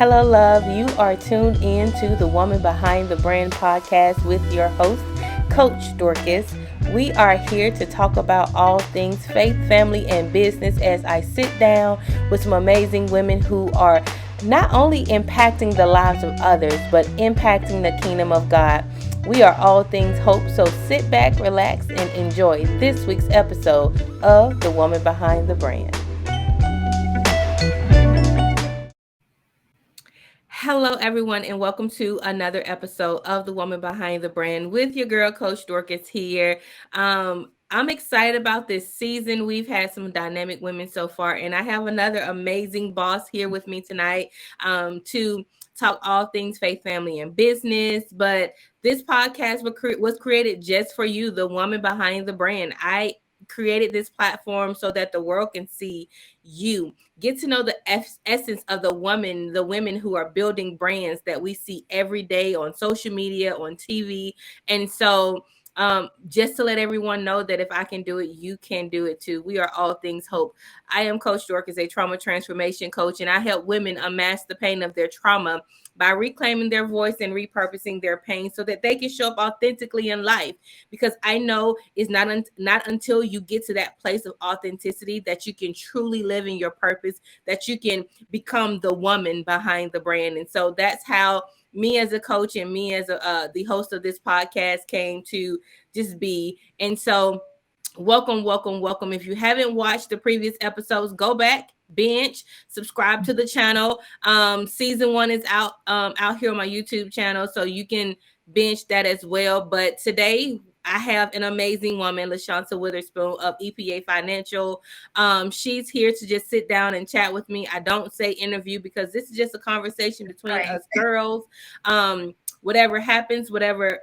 Hello, love. You are tuned in to the Woman Behind the Brand podcast with your host, Coach Dorcas. We are here to talk about all things faith, family, and business as I sit down with some amazing women who are not only impacting the lives of others, but impacting the kingdom of God. We are all things hope, so sit back, relax, and enjoy this week's episode of The Woman Behind the Brand. Hello, everyone, and welcome to another episode of The Woman Behind the Brand with your girl, Coach Dorcas here. I'm excited about this season. We've had some dynamic women so far, and I have another amazing boss here with me tonight to talk all things faith, family, and business. But this podcast was created just for you, the woman behind the brand. I created this platform so that the world can see you. Get to know the essence of the women who are building brands that we see every day on social media, on TV. And so just to let everyone know that if I can do it, you can do it too. We are all things hope. I am Coach Dorcas, a trauma transformation coach, and I help women unmask the pain of their trauma by reclaiming their voice and repurposing their pain so that they can show up authentically in life. Because I know it's not until you get to that place of authenticity that you can truly live in your purpose, that you can become the woman behind the brand. And so that's how me as a coach and me as the host of this podcast came to just be. And so welcome. If you haven't watched the previous episodes, go back, binge, subscribe to the channel. Season 1 is out here on my YouTube channel, so you can binge that as well. But today I have an amazing woman, Lashanta Witherspoon of EPA Financial. She's here to just sit down and chat with me. I don't say interview because this is just a conversation between us girls. Whatever happens, whatever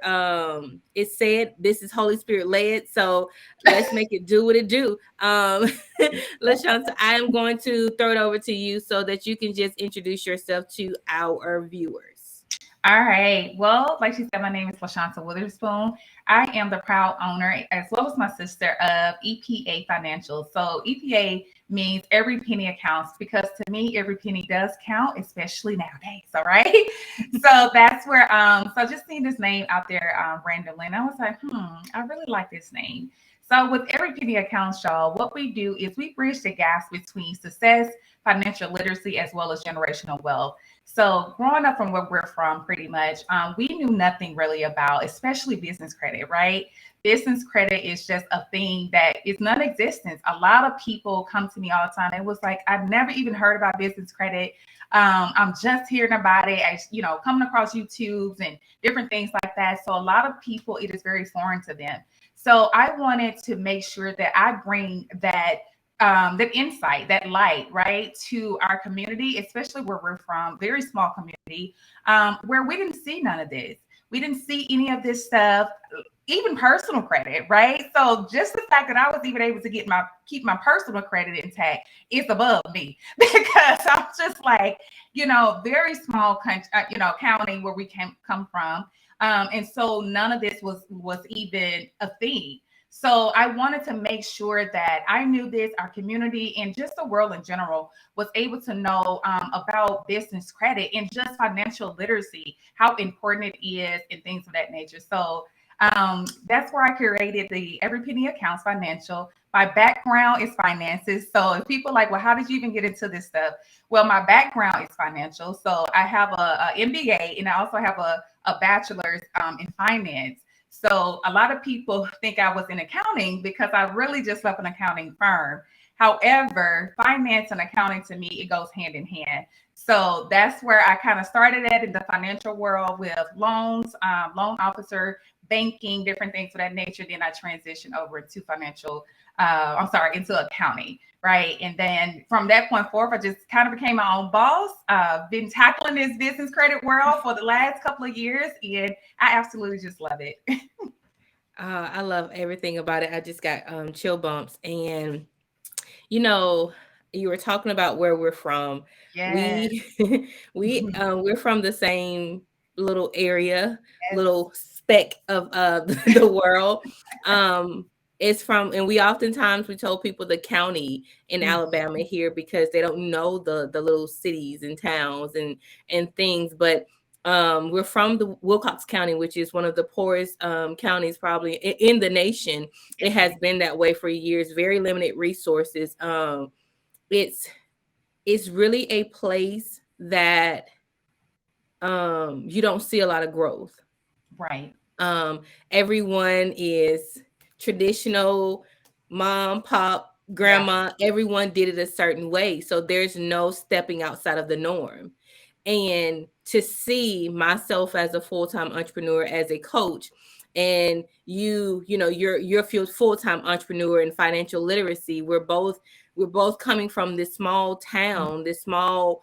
is said, this is Holy Spirit led. So let's make it do what it do. Lashanta, I am going to throw it over to you so that you can just introduce yourself to our viewers. All right. Well, like she said, my name is Lashanta Witherspoon. I am the proud owner, as well as my sister, of EPA Financial. So EPA means every penny counts, because to me, every penny does count, especially nowadays. All right. So that's where, so just seeing this name out there randomly, and I was like, I really like this name. So with Every Penny Accounts, y'all, what we do is we bridge the gaps between success, financial literacy, as well as generational wealth. So growing up from where we're from, pretty much, we knew nothing really about, especially business credit, right? Business credit is just a thing that is non-existent. A lot of people come to me all the time. It was like, I've never even heard about business credit. I'm just hearing about it, as coming across YouTubes and different things like that. So a lot of people, it is very foreign to them. So I wanted to make sure that I bring that insight, that light, right, to our community, especially where we're from, very small community, where we didn't see none of this. We didn't see any of this stuff, even personal credit, right? So just the fact that I was even able to keep my personal credit intact is above me, because I'm just like, very small country, county where we come from. And so none of this was even a thing. So I wanted to make sure that I knew this, our community, and just the world in general was able to know about business credit and just financial literacy, how important it is, and things of that nature. So that's where I created the Every Penny Accounts Financial. My background is finances. So if people are like, well, how did you even get into this stuff? Well, my background is financial. So I have a MBA, and I also have a bachelor's in finance. So a lot of people think I was in accounting because I really just left an accounting firm. However, finance and accounting, to me, it goes hand in hand. So that's where I kind of started at in the financial world with loans, loan officer, banking, different things of that nature. Then I transitioned over into into accounting, right? And then from that point forward, I just kind of became my own boss. Been tackling this business credit world for the last couple of years, and I absolutely just love it. I love everything about it. I just got chill bumps. And you were talking about where we're from. Yes. We're from the same little area, Yes. little speck of the world. It's from, and we oftentimes we told people the county in Mhm. Alabama here because they don't know the little cities and towns and things. But we're from the Wilcox County, which is one of the poorest counties probably in the nation. It Yes, has been that way for years. Very limited resources. It's it's really a place that you don't see a lot of growth. right. Um, Everyone is traditional, mom, pop, Yeah. grandma, everyone did it a certain way. So there's no stepping outside of the norm. And to see myself as a full-time entrepreneur, as a coach, and you're a full-time entrepreneur in financial literacy. We're both coming from this small Mhm. town, this small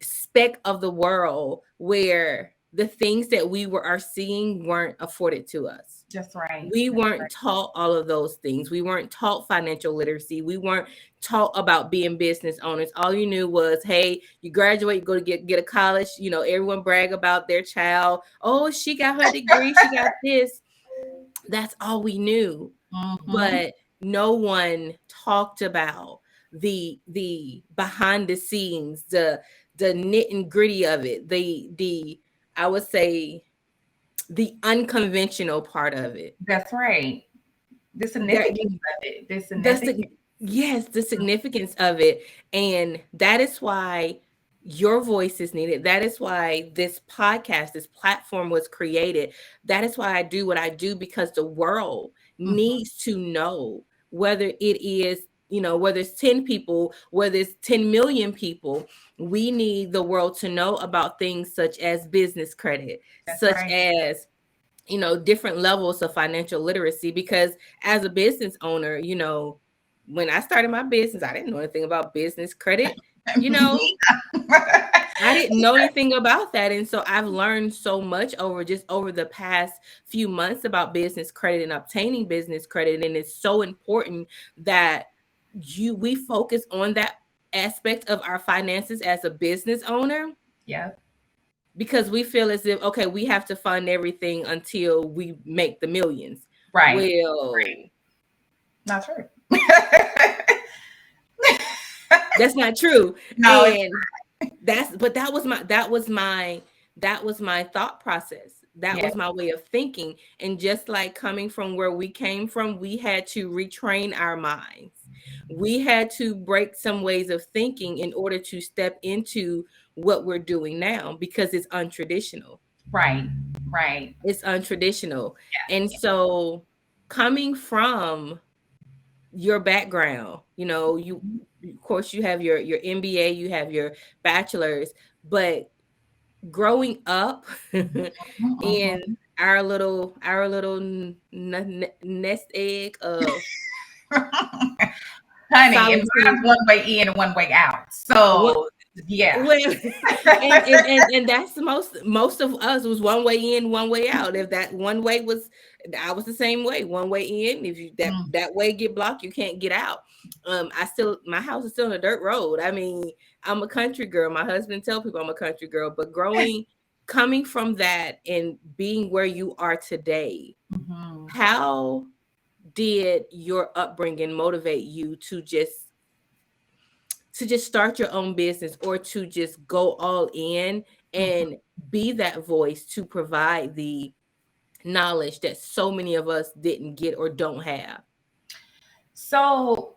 speck of the world where the things that we are seeing weren't afforded to us. That's right. We That's weren't taught all of those things. We weren't taught financial literacy. We weren't taught about being business owners. All you knew was, hey, you graduate, you go to get a college. Everyone brag about their child. Oh, she got her degree. She got this. That's all we knew. right. Hmm. But no one talked about the behind the scenes, the nit and gritty of it, the I would say the unconventional part of it. That's right. The That significance of it. The the significance. sig- yes, the significance of it. And that is why your voice is needed. That is why this podcast, this platform was created. That is why I do what I do, because the world Mhm. needs to know, whether it is, whether it's 10 people, whether it's 10 million people. We need the world to know about things such as business credit, That's such right. as different levels of financial literacy. Because as a business owner, when I started my business, I didn't know anything about business credit. you know Me. I didn't know anything about that. And so I've learned so much over the past few months about business credit and obtaining business credit. And it's so important that we focus on that aspect of our finances as a business owner, Yeah. because we feel as if, okay, we have to fund everything until we make the millions. Right. Well, Not true. that's not true. No, it's And that was my thought process. That yeah. was my way of thinking. And just like coming from where we came from, we had to retrain our minds. We had to break some ways of thinking in order to step into what we're doing now, because it's untraditional. Right. Right. It's untraditional. And Yeah. so, coming from your background, you of course you have your MBA, you have your bachelor's, but growing up in Mhm. our little nest egg of Honey, and solitude. mine's one way in and one way out. What So yeah. Well, and that's the most of us was one way in, one way out. If that one way was, I was the same way. One way in, if you Mm, that way get blocked, you can't get out. My house is still on a dirt road. I mean, I'm a country girl. My husband tell people I'm a country girl, but coming from that and being where you are today, mhm, how did your upbringing motivate you to just start your own business, or to just go all in mhm. and be that voice to provide the knowledge that so many of us didn't get or don't have? So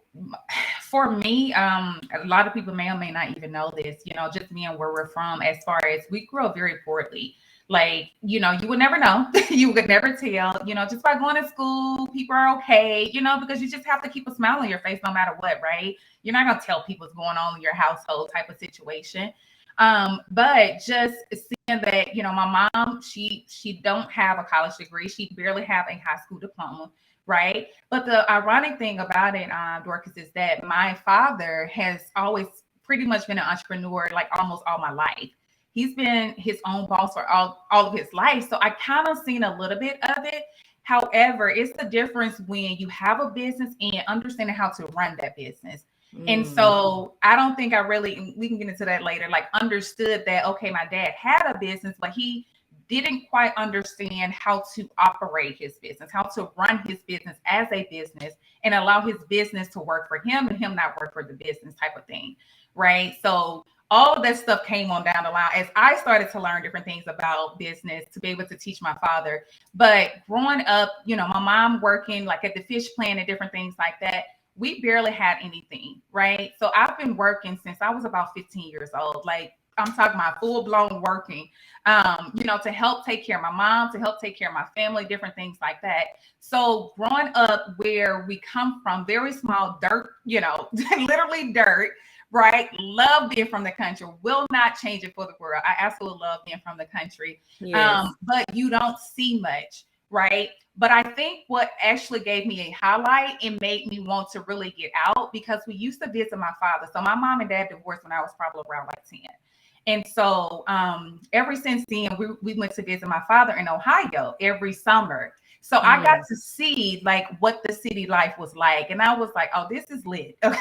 for me, a lot of people may or may not even know this, just being where we're from, as far as we grew up very poorly. Like, you would never know. You would never tell, just by going to school, people are okay, because you just have to keep a smile on your face no matter what, right? You're not going to tell people what's going on in your household type of situation. But just seeing that, my mom, she don't have a college degree. She barely have a high school diploma, right? But the ironic thing about it, Dorcas, is that my father has always pretty much been an entrepreneur, like almost all my life. He's been his own boss for all of his life. So I kind of seen a little bit of it. However, it's the difference when you have a business and understanding how to run that business. And Mm, so I don't think I really, we can get into that later, like understood that, okay, my dad had a business, but he didn't quite understand how to operate his business, how to run his business as a business and allow his business to work for him and him not work for the business type of thing. Right. So all of that stuff came on down the line as I started to learn different things about business to be able to teach my father. But growing up, my mom working like at the fish plant and different things like that, we barely had anything. Right. So I've been working since I was about 15 years old. Like, I'm talking about full blown working, to help take care of my mom, to help take care of my family, different things like that. So growing up where we come from, very small dirt, literally dirt, right? Love being from the country, will not change it for the world. I absolutely love being from the country. Yes. But you don't see much, right? But I think what actually gave me a highlight and made me want to really get out, because we used to visit my father. So my mom and dad divorced when I was probably around like 10. And so ever since then, we went to visit my father in Ohio every summer. So I got to see like what the city life was like. And I was like, oh, this is lit. Okay.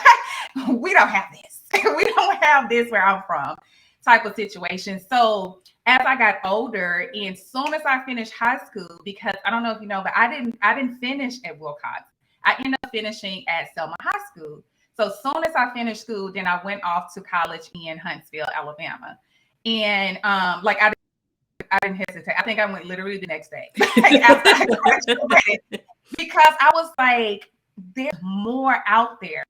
We don't have this. We don't have this where I'm from type of situation. So as I got older, and soon as I finished high school, because I don't know if you know, but I didn't finish at Wilcox. I ended up finishing at Selma High School. So as soon as I finished school, then I went off to college in Huntsville, Alabama. And I didn't hesitate. I think I went literally the next day after I graduated, because I was like, there's more out there.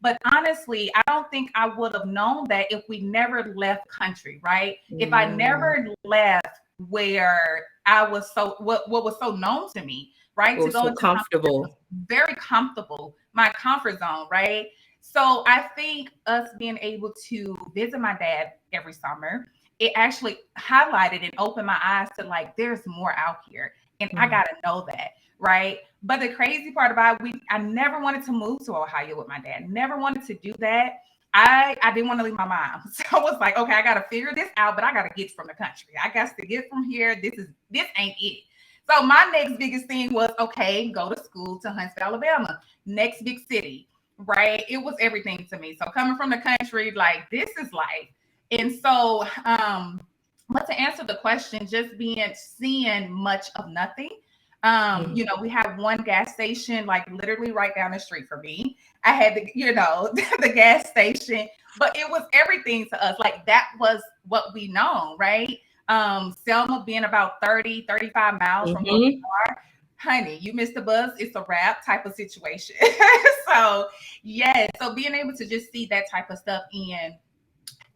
But honestly, I don't think I would have known that if we never left country, right? If I never left where I was what was so known to me, right? To go so into comfortable, very comfortable, my comfort zone, right? So I think us being able to visit my dad every summer, it actually highlighted and opened my eyes to like, there's more out here. And I got to know that. Right. But the crazy part about I never wanted to move to Ohio with my dad. Never wanted to do that. I didn't want to leave my mom. So I was like, okay, I got to figure this out, but I got to get from the country. I got to get from here. This ain't it. So my next biggest thing was, okay, go to school to Huntsville, Alabama, next big city. Right. It was everything to me. So coming from the country, like, this is life. And so, but to answer the question, just seeing much of nothing. We have one gas station, like literally right down the street from me. I had the gas station, but it was everything to us. Like, that was what we know, right? Selma being about 30, 35 miles from where we are. Honey, you missed the bus, it's a wrap type of situation. So, yes. So being able to just see that type of stuff and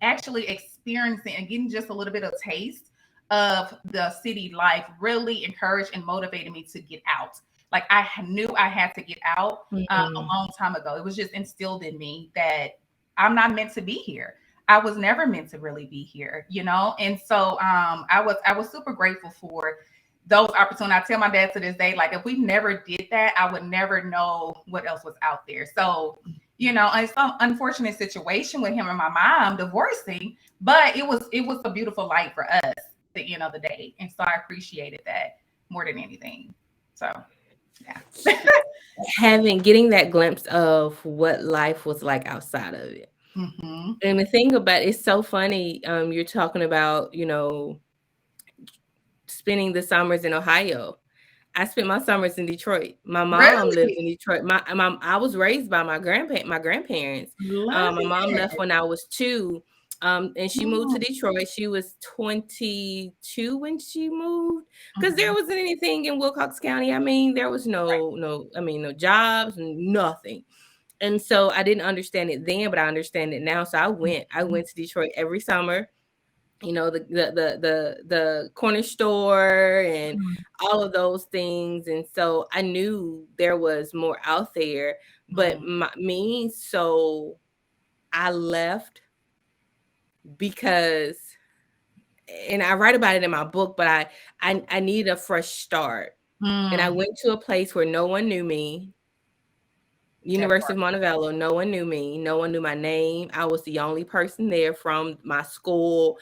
actually experiencing and getting just a little bit of taste of the city life really encouraged and motivated me to get out. Like, I knew I had to get out a long time ago. It was just instilled in me that I'm not meant to be here. I was never meant to really be here, And so I was super grateful for those opportunities. I tell my dad to this day, like, if we never did that, I would never know what else was out there. So, it's some unfortunate situation with him and my mom divorcing, but it was a beautiful life for us at the end of the day. And so I appreciated that more than anything. So, yeah. getting that glimpse of what life was like outside of it. Mm-hmm. And the thing about it's so funny. You're talking about, spending the summers in Ohio. I spent my summers in Detroit. My mom lives in Detroit. I was raised by my grandparents. My mom left when I was 2. And she moved to Detroit. She was 22 when she moved, because there wasn't anything in Wilcox County. I mean, there was no jobs, nothing. And so I didn't understand it then, but I understand it now. So I went to Detroit every summer. The corner store and all of those things. And so I knew there was more out there, but so I left because, and I write about it in my book, but I needed a fresh start. And I went to a place where no one knew me. University of Montevallo, no one knew me. No one knew my name. I was the only person there from my school.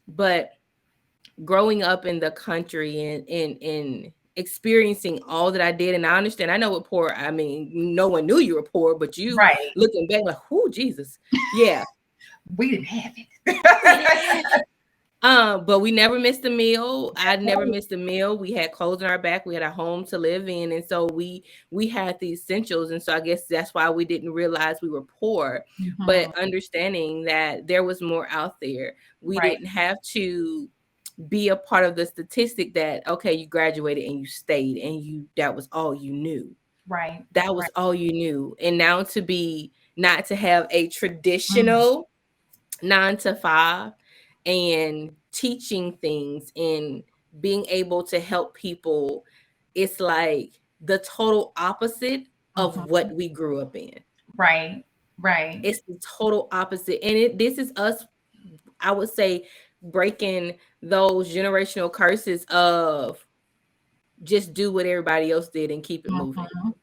But growing up in the country and experiencing all that I did, and I understand, I know what poor, I mean, no one knew you were poor, but you looking back like, oh, Jesus. Yeah. We didn't have it. But we never missed a meal. I never missed a meal. We had clothes on our back. We had a home to live in, and so we had the essentials. And so I guess that's why we didn't realize we were poor. Mhm. But understanding that there was more out there, we Right, didn't have to be a part of the statistic that okay, you graduated and you stayed, and you that was all you knew. right, That was right. all you knew. And now to be not to have a Mm, traditional 9 to 5 and teaching things and being able to help people, it's like the total opposite of mhm. what we grew up in. Right, right. It's the total opposite. And this is us, I would say, breaking those generational curses of just do what everybody else did and keep it moving. Mhm.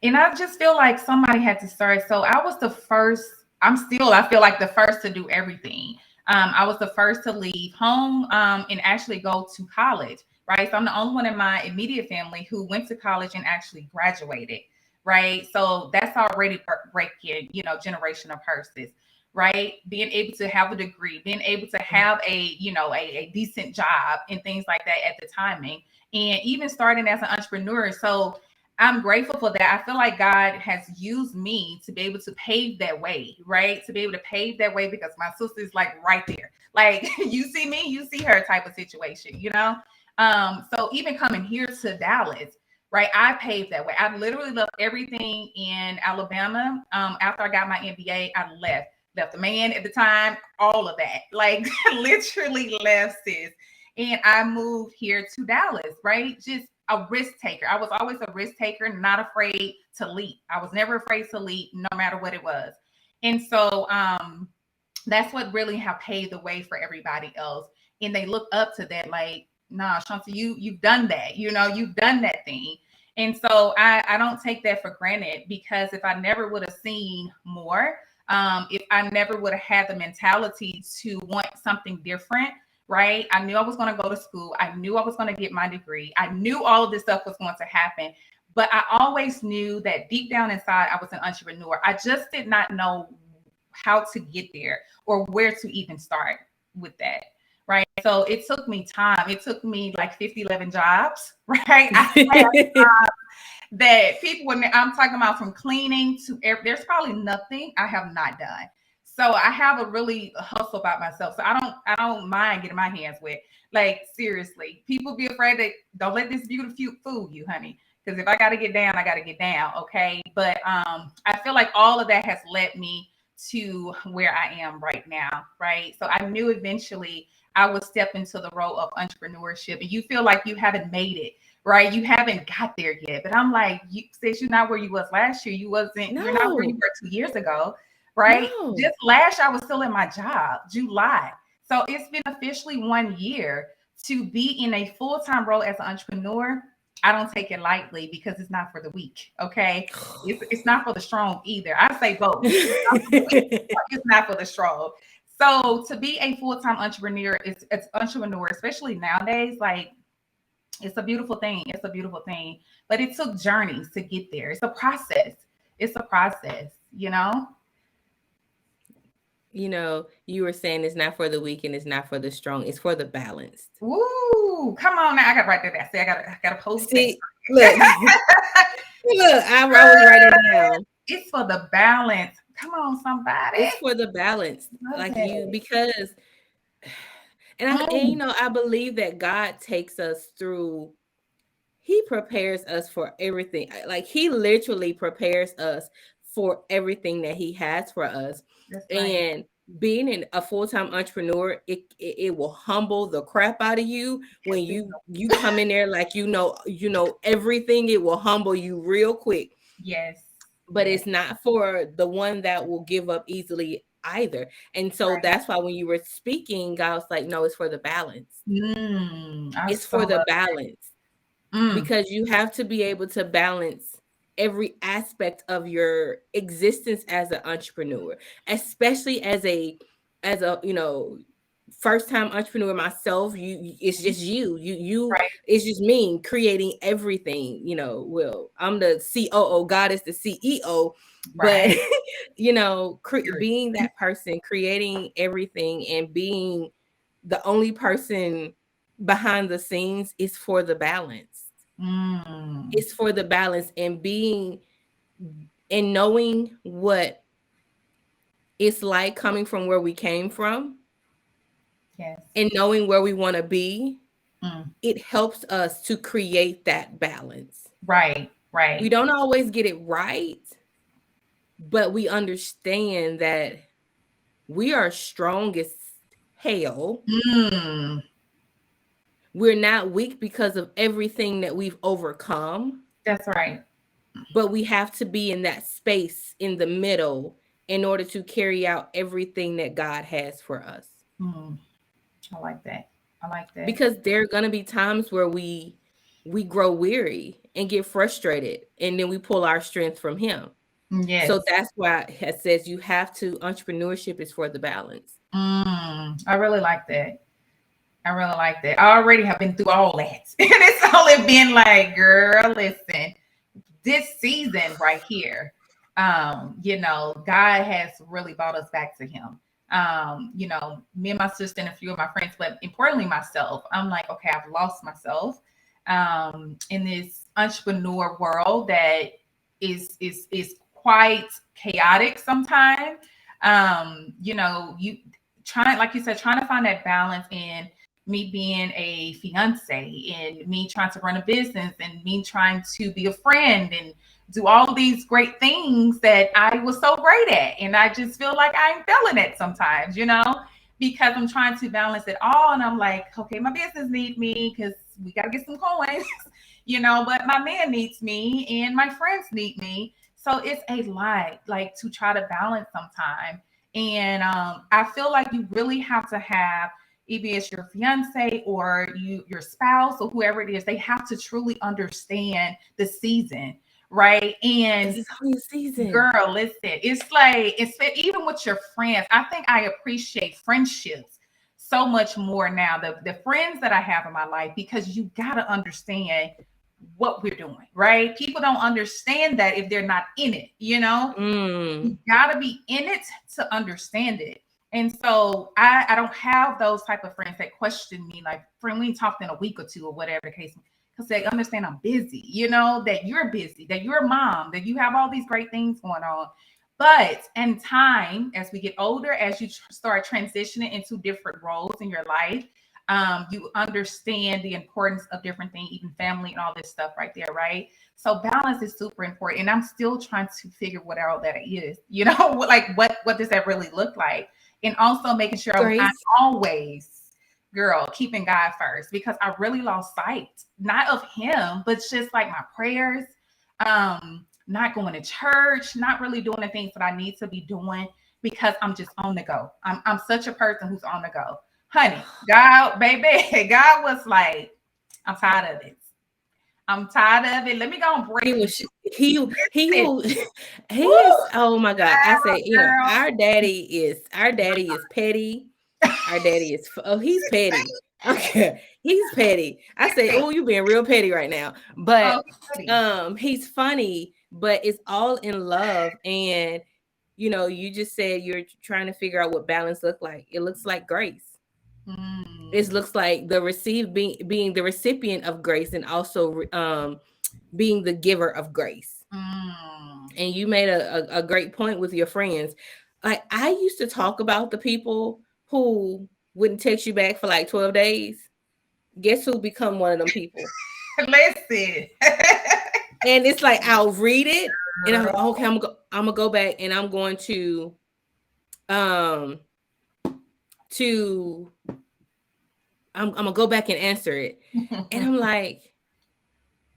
And I just feel like somebody had to start. So I was the first. I feel like the first to do everything. I was the first to leave home and actually go to college, right? So I'm the only one in my immediate family who went to college and actually graduated, right? So that's already breaking, generational curses, right? Being able to have a degree, being able to have a decent job and things like that at the timing, and even starting as an entrepreneur. So I'm grateful for that. I feel like God has used me to be able to pave that way, right? To be able to pave that way because my sister is like right there. Like you see me, you see her type of situation. So even coming here to Dallas, right? I paved that way. I literally left everything in Alabama. After I got my MBA, I left the man at the time, all of that, like literally left, sis. And I moved here to Dallas, right? Just a risk taker. I was always a risk taker, not afraid to leap. I was never afraid to leap, no matter what it was. And so that's what really have paved the way for everybody else. And they look up to that, like, nah, Shanta, you've done that. You've done that thing. And so I don't take that for granted because if I never would have seen more, if I never would have had the mentality to want something different, right? I knew I was going to go to school. I knew I was going to get my degree. I knew all of this stuff was going to happen. But I always knew that deep down inside, I was an entrepreneur. I just did not know how to get there or where to even start with that. Right. So it took me time. It took me like 50, 11 jobs. Right. I had that people, when I'm talking about from cleaning to there's probably nothing I have not done. So I have a really hustle about myself. So I don't mind getting my hands wet. Like seriously, people be afraid that don't let this beauty fool you, honey. Because if I got to get down, I got to get down. Okay. But I feel like all of that has led me to where I am right now. Right. So I knew eventually I would step into the role of entrepreneurship, and you feel like you haven't made it, right? You haven't got there yet. But I'm like, since you're not where you was last year, you're not where you No, were 2 years ago, right? no. Just last year, I was still in my job, July. So it's been officially 1 year to be in a full-time role as an entrepreneur. I don't take it lightly because it's not for the weak. Okay. It's not for the strong either. I say both. It's not for the weak, it's not for the strong. So to be a full-time entrepreneur it's entrepreneur, especially nowadays, like it's a beautiful thing. It's a beautiful thing. But it took journeys to get there. It's a process. It's a process. You were saying it's not for the weak and it's not for the strong. It's for the balanced. Woo! Come on now. I gotta write that. Say I gotta post that. See, look, look, I was writing it down. It's for the balance. Come on, somebody. It's for the balance, Love like you, it. because, and Mm, I believe that God takes us through. He prepares us for everything. Like he literally prepares us for everything that he has for us. that's right. And being a full-time entrepreneur, it will humble the crap out of you Yes, when it you come in there like you know everything. It will humble you real quick. yes. But Yes. it's not for the one that will give up easily either. And so Right. that's why when you were speaking, I was like, no, it's for the balance. I It's so for the love. balance, Mm, because you have to be able to balance every aspect of your existence as an entrepreneur, especially as a first time entrepreneur myself. It's just you right. it's just me creating everything. Well, I'm the COO, God is the CEO, but Right. being Period. that person creating everything and being the only person behind the scenes is for the balance. Mm. It's for the balance and being and knowing what it's like coming from where we came from Yes. and knowing where we want to be. Mm. It helps us to create that balance. Right. We Right. don't always get it right, but we understand that we are strong as hell. Mm. We're not weak because of everything that we've overcome, That's right. but we have to be in that space in the middle in order to carry out everything that God has for us. Mm. I like that. I like that. Because there are going to be times where we grow weary and get frustrated and then we pull our strength from him. So Yes. that's why it says you have to, entrepreneurship is for the balance. I really like that. I really like that. I already have been through all that. And it's only been like, girl, listen, this season right here, God has really brought us back to him. Me and my sister and a few of my friends, but importantly myself, I'm like, okay, I've lost myself in this entrepreneur world that is quite chaotic sometimes. You trying, like you said, trying to find that balance in me being a fiance and me trying to run a business and me trying to be a friend and do all these great things that I was so great at. And I just feel like I'm failing at sometimes, because I'm trying to balance it all. And I'm like, okay, my business needs me because we got to get some coins, but my man needs me and my friends need me. So it's a lot, like, to try to balance sometime. And I feel like you really have to have, either it's your fiance or your spouse or whoever it is, they have to truly understand the season, right? This And is only a season. girl, listen, it's like, it's even with your friends. I think I appreciate friendships so much more now, the friends that I have in my life, because you got to understand what we're doing, right? People don't understand that if they're not in it, you Mm. got to be in it to understand it. And so I don't have those type of friends that question me, like, friend, we ain't talked in a week or two or whatever the case, because they understand I'm busy, that you're busy, that you're a mom, that you have all these great things going on. But in time, as we get older, as you start transitioning into different roles in your life, you understand the importance of different things, even family and all this stuff right there, right? So balance is super important. And I'm still trying to figure what all that is, like what does that really look like? And also making sure I'm Grace. always, girl, keeping God first, because I really lost sight, not of him, but just like my prayers, not going to church, not really doing the things that I need to be doing because I'm just on the go. I'm such a person who's on the go. Honey, God, baby, God was like, I'm tired of it. I'm tired of it. Let me go and He break you. was he Listen, will he woo, is, oh my God. I say, girl. our daddy is petty. Our daddy is he's petty. Okay. He's petty. I say, Listen. oh, you being real petty right now. But Oh, honey. he's funny, but it's all in love. And you just said you're trying to figure out what balance look like. It looks like grace. It Mm, looks like the being the recipient of grace and also being the giver of grace. mm. And you made a great point with your friends. Like, I used to talk about the people who wouldn't text you back for like 12 days. Guess who become one of them people? Listen, And it's like I'll read it and I'm like, girl. okay, I'm gonna go back and I'm going um to I'm gonna go back and answer it. And I'm like,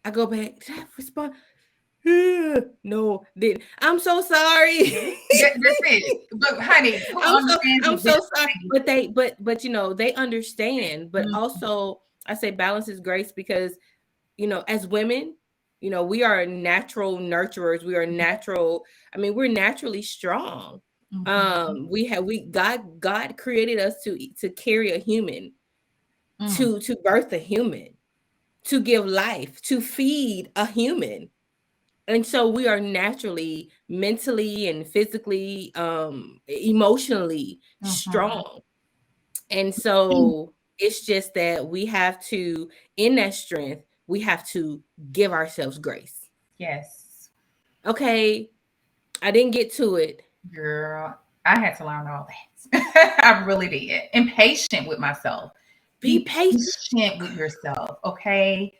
I go back, did I respond? No, did I'm so sorry. That's it. But honey, you don't I'm so understand I'm the difference. so sorry. But they understand. But also I say balance is grace because as women, we are natural nurturers. We are natural, I mean, we're naturally strong. Mhm. God created us to carry a human, Mm, to birth a human, to give life, to feed a human. And so we are naturally, mentally and physically, emotionally mhm, strong. And so it's just that we have to, in that strength, we have to give ourselves grace. Yes, Okay, I didn't get to it. girl. I had to learn all that. I really did. And patient with myself. Be Be patient. patient with yourself. Okay.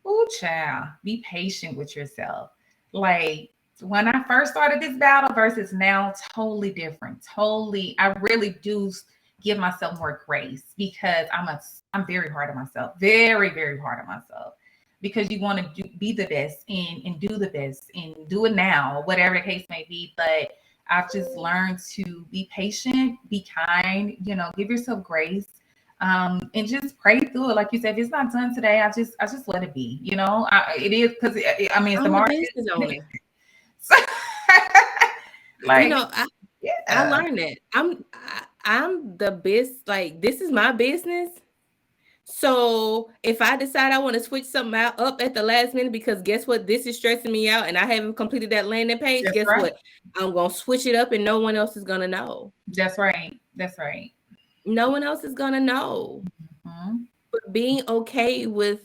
Oh, child, be patient with yourself. Like when I first started this battle versus now, totally different. Totally, I really do give myself more grace because I'm very hard on myself, very very hard on myself. Because you want to be the best and do the best and do it now, whatever the case may be. But I've just learned to be patient, be kind, give yourself grace, and just pray through it. Like you said, if it's not done today, I just let it be. It is because I mean it's the I'm a market. business owner. So, You like know, I yeah, learned that. I'm the best. Like, this is my business. So if I decide I want to switch something out up at the last minute, because guess what? This is stressing me out and I haven't completed that landing page. that's Guess right. what? I'm gonna switch it up and no one else is gonna know. That's right. That's right. No one else is gonna know. Mhm. But being okay with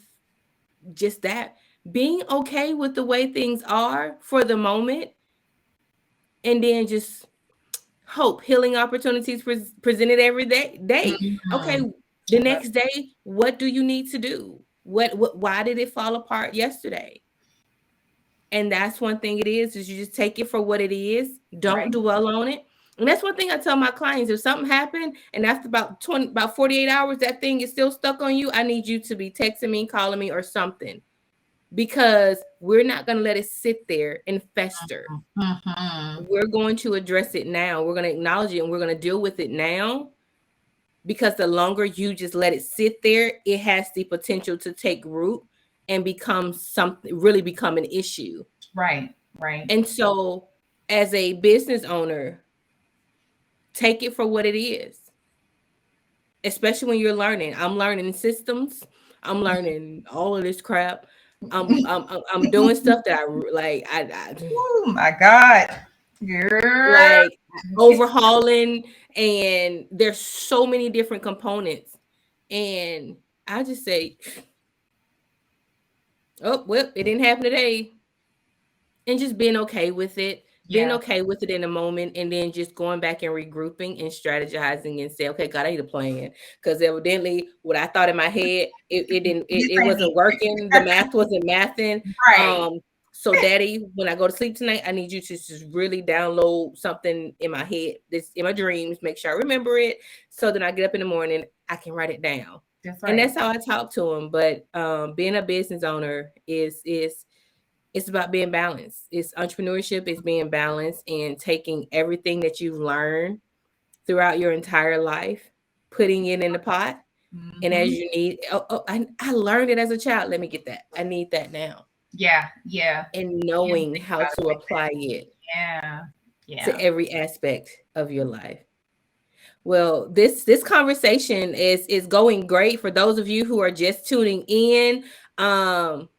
just that, being okay with the way things are for the moment, and then just hope healing opportunities presented every day. Okay, Mhm. the I love next day, what do you need to do? What why did it fall apart yesterday? And that's one thing it is you just take it for what it is. Don't right. dwell on it. And that's one thing I tell my clients. If something happened and after about 48 hours, that thing is still stuck on you, I need you to be texting me, calling me, or something. Because we're not going to let it sit there and fester. Mhm. We're going to address it now. We're going to acknowledge it and we're going to deal with it now. Because the longer you just let it sit there, it has the potential to take root and become something, really become an issue. Right. Right. And so, as a business owner, take it for what it is, especially when you're learning. I'm learning systems. I'm learning all of this crap. I'm doing stuff that I Oh my God, girl. like overhauling, and there's so many different components. And I just say, oh well, it didn't happen today. And just being okay with it, being Yeah. okay with it in a moment, and then just going back and regrouping and strategizing and say, okay, God, I need a plan. Because evidently what I thought in my head, it didn't, This it ain't wasn't it. working. The math wasn't mathing. Right. Um, so daddy, when I go to sleep tonight, I need you to just really download something in my head, this in my dreams, make sure I remember it. So then I get up in the morning, I can write it down. That's And right. that's how I talk to him. But being a business owner is it's about being balanced. It's entrepreneurship, it's being balanced and taking everything that you've learned throughout your entire life, putting it in the pot. And as Hmm. you need, I learned it as a child. Let me get that. I need that now. Yeah. Yeah. And You don't knowing think how about it to like apply that. it Yeah. to Yeah. every aspect of your life. Well, this conversation is going great for those of you who are just tuning in. Um,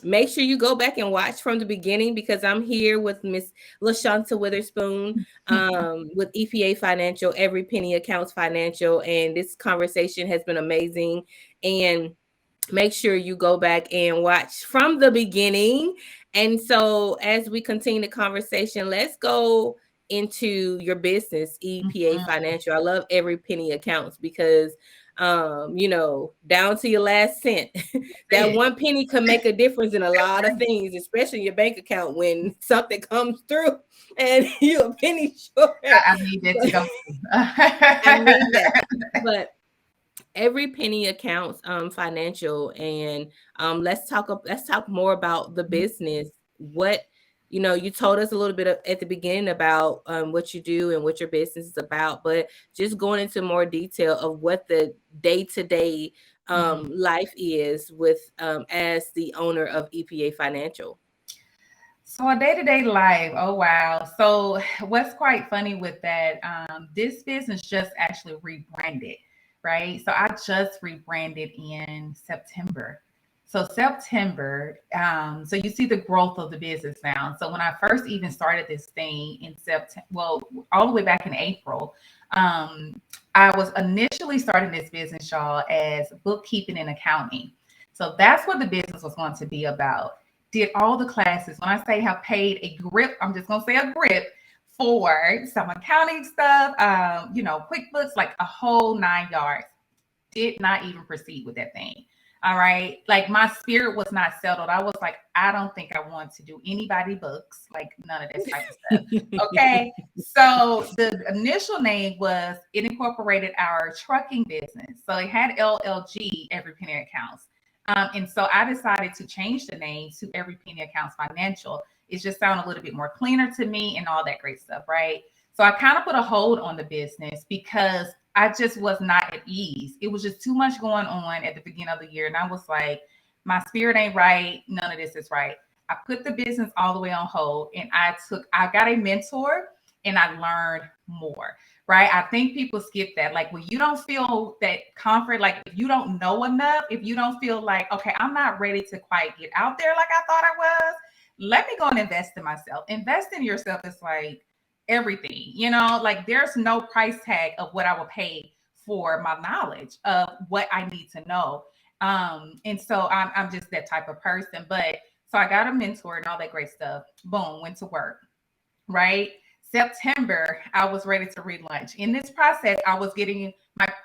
Make sure you go back and watch from the beginning because I'm here with Miss Lashanta Witherspoon with EPA Financial, Every Penny Accounts Financial, and this conversation has been amazing. And make sure you go back and watch from the beginning. And so, as we continue the conversation, let's go into your business, EPA Mhm. Financial. I love Every Penny Accounts because down to your last cent. That It. one penny can make a difference in a lot of things, especially your bank account when something comes through and you're a penny short. I need that to But go. I need that. But every penny accounts financial, and let's talk more about the business. What you told us a little bit at the beginning about what you do and what your business is about, but just going into more detail of what the day-to-day Mhm. life is with as the owner of EPA Financial. So a day-to-day life. Oh wow. So what's quite funny with that, this business just actually rebranded, right? So I just rebranded in September. So September, so you see the growth of the business now. So when I first even started this thing in September, well, all the way back in April, I was initially starting this business, y'all, as bookkeeping and accounting. So that's what the business was going to be about. Did all the classes. When I say have paid a grip, I'm just going to say a grip for some accounting stuff, QuickBooks, like a whole 9 yards. Did not even proceed with that thing. All right. Like my spirit was not settled. I was like, I don't think I want to do anybody books, like none of that type of stuff. Okay. So the initial name was, it incorporated our trucking business. So it had LLG, Every Penny Accounts. And so I decided to change the name to Every Penny Accounts Financial. It just sounded a little bit more cleaner to me and all that great stuff. Right. So I kind of put a hold on the business because I just was not at ease. It was just too much going on at the beginning of the year. And I was like, my spirit ain't right. None of this is right. I put the business all the way on hold and I got a mentor and I learned more, right? I think people skip that. Like when you don't feel that comfort, like if you don't know enough, if you don't feel like, okay, I'm not ready to quite get out there like I thought I was, let me go and invest in myself. Invest in yourself is like, everything, like there's no price tag of what I will pay for my knowledge of what I need to know. And so I'm just that type of person. But so I got a mentor and all that great stuff. Boom, went to work. Right. September, I was ready to relaunch. In this process, I was getting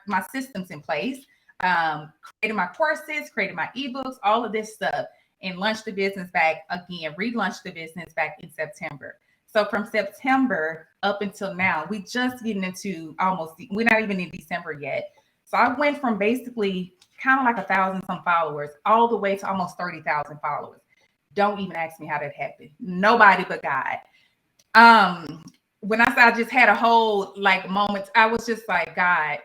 my systems in place, creating my courses, creating my ebooks, all of this stuff, and launched the business back again, relaunched the business back in September. So from September up until now, we just getting into we're not even in December yet. So I went from basically kind of like 1,000 some followers all the way to almost 30,000 followers. Don't even ask me how that happened. Nobody but God. When I said I just had a whole like moment, I was just like, God,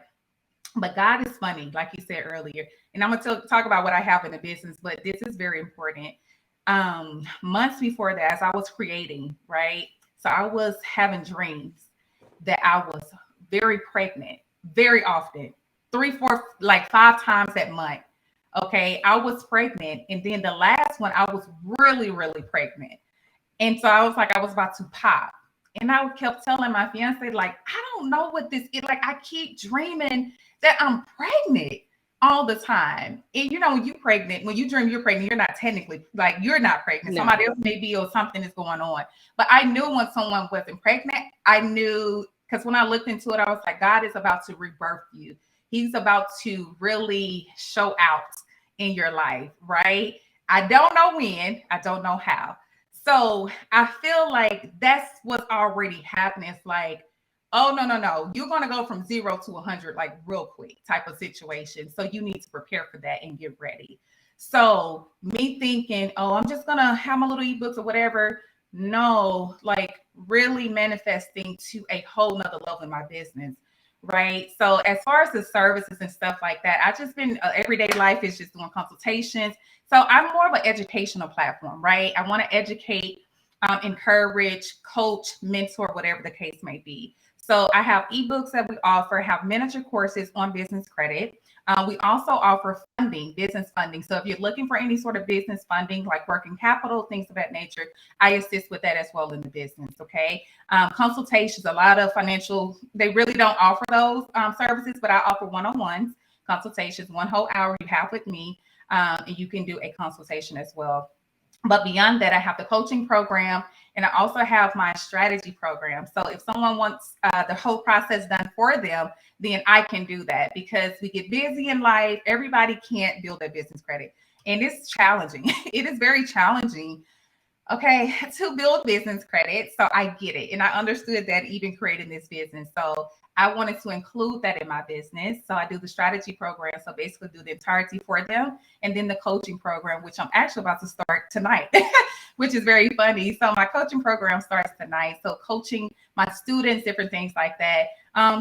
but God is funny, like you said earlier. And I'm going to talk about what I have in the business, but this is very important. Months before that, as I was creating, right? So I was having dreams that I was very pregnant, very often, 3, 4, like 5 times that month. Okay. I was pregnant. And then the last one, I was really, really pregnant. And so I was like, I was about to pop. And I kept telling my fiance, like, I don't know what this is. Like, I keep dreaming that I'm pregnant all the time. And when when you dream you're pregnant, you're not technically, like, you're not pregnant. No. Somebody else may be, or something is going on. But I knew when someone wasn't pregnant, I knew, because when I looked into it, I was like, God is about to rebirth you. He's about to really show out in your life, right? I don't know when, I don't know how. So I feel like that's what's already happening. It's like, oh, no. You're going to go from 0 to 100 like real quick type of situation. So you need to prepare for that and get ready. So me thinking, oh, I'm just going to have my little ebooks or whatever. No, like really manifesting to a whole nother level in my business. Right. So as far as the services and stuff like that, I just been everyday life is just doing consultations. So I'm more of an educational platform, right? I want to educate, encourage, coach, mentor, whatever the case may be. So I have ebooks that we offer, have miniature courses on business credit. We also offer funding, business funding. So if you're looking for any sort of business funding, like working capital, things of that nature, I assist with that as well in the business. Okay. Consultations, a lot of financial, they really don't offer those services, but I offer one-on-ones, consultations, 1 whole hour you have with me. And you can do a consultation as well. But beyond that, I have the coaching program, and I also have my strategy program. So if someone wants the whole process done for them, then I can do that, because we get busy in life. Everybody can't build their business credit, and it's challenging. It is very challenging, okay, to build business credit. So I get it. And I understood that even creating this business. So I wanted to include that in my business. So I do the strategy program. So basically do the entirety for them. And then the coaching program, which I'm actually about to start tonight, which is very funny. So my coaching program starts tonight. So coaching my students, different things like that,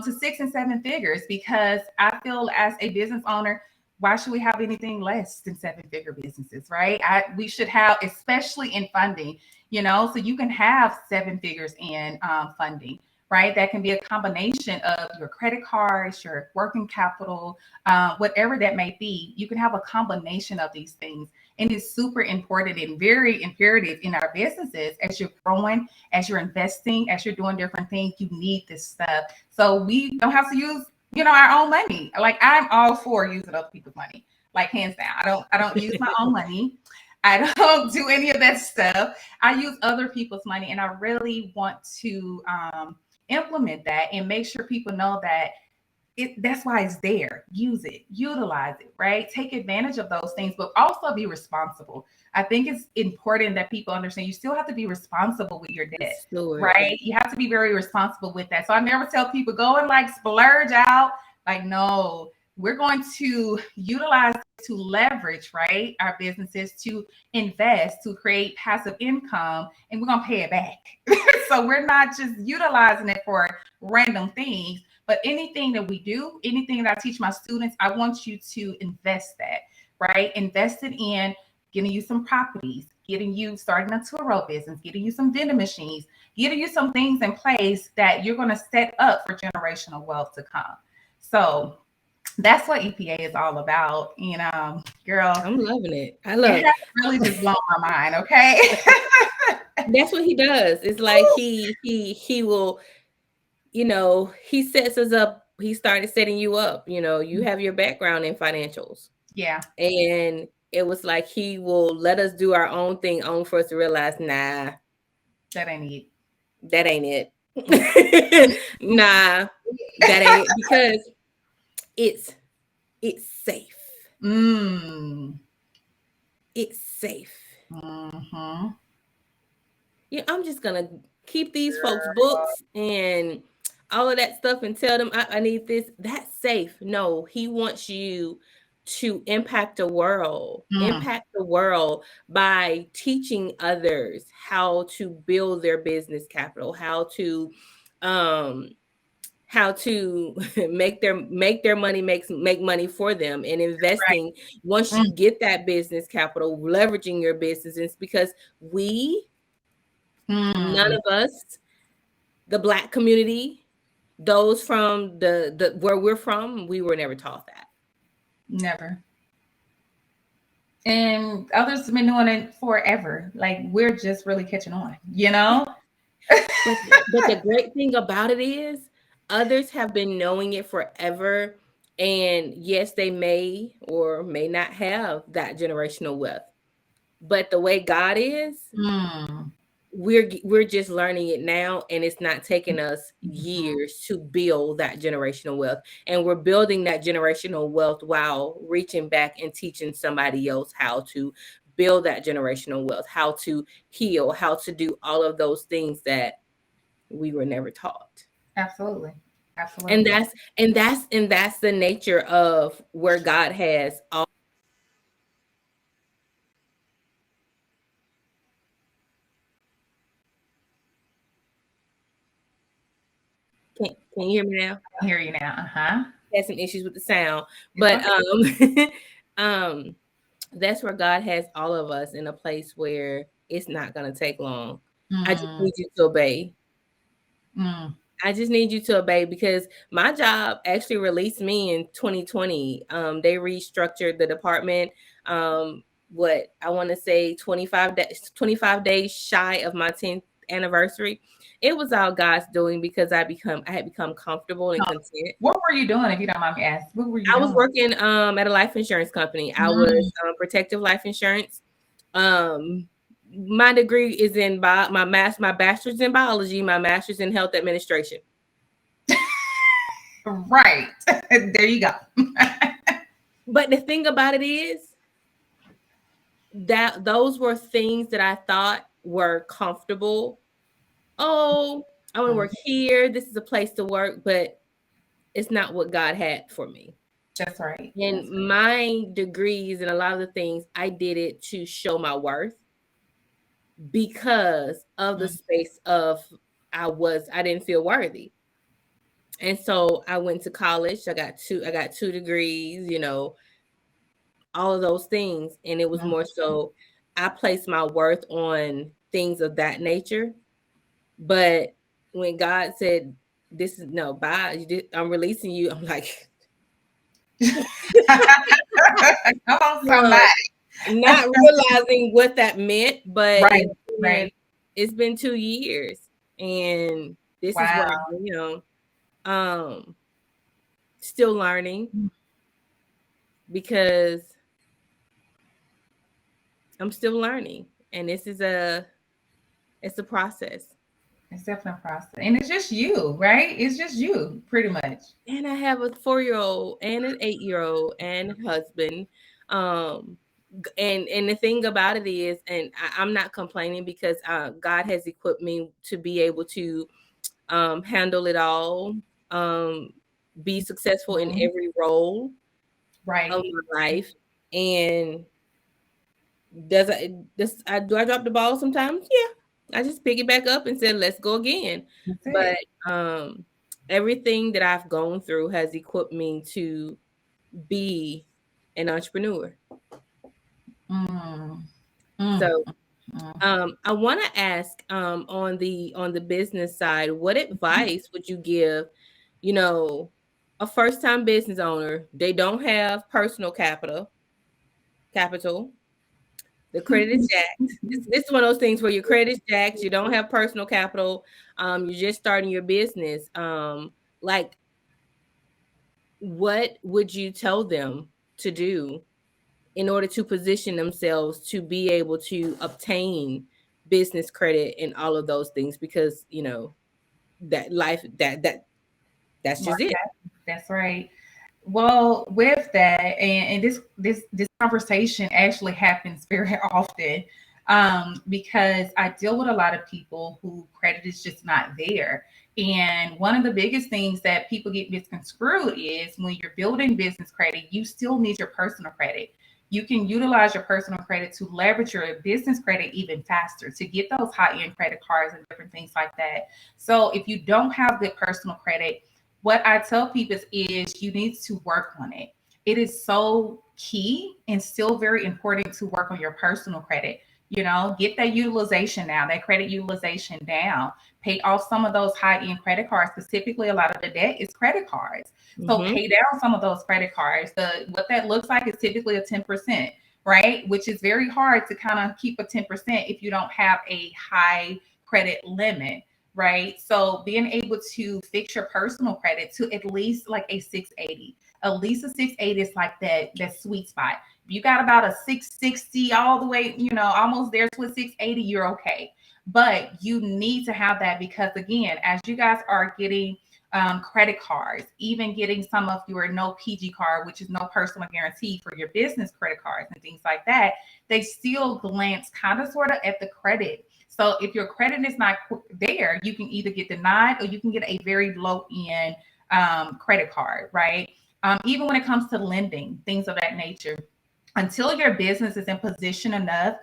to 6 and 7 figures, because I feel as a business owner, why should we have anything less than 7-figure businesses, right? We should have, especially in funding, so you can have 7 figures in funding, right? That can be a combination of your credit cards, your working capital, whatever that may be. You can have a combination of these things. And it's super important and very imperative in our businesses as you're growing, as you're investing, as you're doing different things. You need this stuff. So we don't have to use, our own money. Like, I'm all for using other people's money, like hands down. I don't use my own money. I don't do any of that stuff. I use other people's money, and I really want to implement that and make sure people know that that's why it's there. Use it, utilize it, right? Take advantage of those things, but also be responsible. I think it's important that people understand you still have to be responsible with your debt, right? You have to be very responsible with that. So I never tell people go and like splurge out. Like, no, we're going to utilize to leverage, right, our businesses, to invest, to create passive income, and we're going to pay it back. So we're not just utilizing it for random things, but anything that we do, anything that I teach my students, I want you to invest that, right? Invest it in getting you some properties, getting you starting a Turo business, getting you some vending machines, getting you some things in place that you're going to set up for generational wealth to come. So that's what EPA is all about. Girl, I'm loving it. I love it. Really just blown my mind. Okay. That's what he does. It's like he will, he sets us up. He started setting you up. You have your background in financials. Yeah. And it was like he will let us do our own thing only for us to realize, nah, that ain't it. That ain't it. Nah, that ain't it, because it's safe. It's safe. Mm-hmm. Yeah, I'm just gonna keep these folks' books and all of that stuff and tell them I need this. That's safe. No, he wants you to impact the world, by teaching others how to build their business capital, how to make their money make money for them, and investing. Right. Once you get that business capital, leveraging your businesses, because none of us, the Black community, those from the where we're from, we were never taught that. Never. And others have been doing it forever. Like, we're just really catching on, But the great thing about it is others have been knowing it forever. And yes, they may or may not have that generational wealth. But the way God is, we're just learning it now, and it's not taking us years to build that generational wealth. And we're building that generational wealth while reaching back and teaching somebody else how to build that generational wealth, how to heal, how to do all of those things that we were never taught. Absolutely. And that's the nature of where God has all. Can you hear me now? I hear you now. Had some issues with the sound, but that's where God has all of us in a place where it's not going to take long. I just need you to obey. I just need you to obey, because my job actually released me in 2020. They restructured the department. What I want to say 25 days shy of my 10th anniversary. It was all God's doing, because I had become comfortable and content. What were you doing, if you don't mind me asking? What were you doing? I was working at a life insurance company. I was Protective Life Insurance. My degree is in my bachelor's in biology, my master's in health administration. Right. There you go. But the thing about it is that those were things that I thought were comfortable. Oh, I want to work here. This is a place to work, but it's not what God had for me. That's right. And my degrees and a lot of the things, I did it to show my worth, because of the space of I didn't feel worthy. And so I went to college. I got two degrees, all of those things. And it was more so I placed my worth on things of that nature. But when God said, this is no bye. I'm releasing you. I'm like, Come on, no, somebody. not realizing what that meant, but Right, right. it's been 2 years, and this is where Wow. I am. Still learning because I'm still learning, and this is it's a process. It's definitely a process. And it's just you, right? It's just you, pretty much. And I have a 4-year-old and an 8-year-old and a husband. Um, and the thing about it is, and I'm not complaining because God has equipped me to be able to handle it all, um, be successful in Mhm. every role of Right. my life. And do I drop the ball sometimes? Yeah. I just pick it back up and said, let's go again. That's But it. um everything that I've gone through has equipped me to be an entrepreneur. Mm, mm, So mm. I want to ask on the business side, what advice would you give, you know, a first time business owner? They don't have personal capital. The credit is jacked. This is one of those things where your credit is jacked. You don't have personal capital. You're just starting your business. Like, what would you tell them to do in order to position themselves to be able to obtain business credit and all of those things? Because that life that's Life just it. happens. That's right. Well, with that, and this conversation actually happens very often, because I deal with a lot of people who credit is just not there. And one of the biggest things that people get misconstrued is when you're building business credit, you still need your personal credit. You can utilize your personal credit to leverage your business credit even faster to get those high end credit cards and different things like that. So if you don't have good personal credit, what I tell people is you need to work on it. It is so key and still very important to work on your personal credit. Get that utilization down, that credit utilization down. Pay off some of those high end credit cards because typically a lot of the debt is credit cards. So Mm-hmm. pay down some of those credit cards. What that looks like is typically a 10%, right? Which is very hard to kind of keep a 10% if you don't have a high credit limit, right? So being able to fix your personal credit to at least like a 680. At least a 680 is like that sweet spot. If you got about a 660 all the way, almost there to a 680, you're okay. But you need to have that because again, as you guys are getting credit cards, even getting some of your no PG card, which is no personal guarantee for your business credit cards and things like that, they still glance kind of sort of at the credit. So if your credit is not there, you can either get denied or you can get a very low end credit card, right? Even when it comes to lending, things of that nature, until your business is in position enough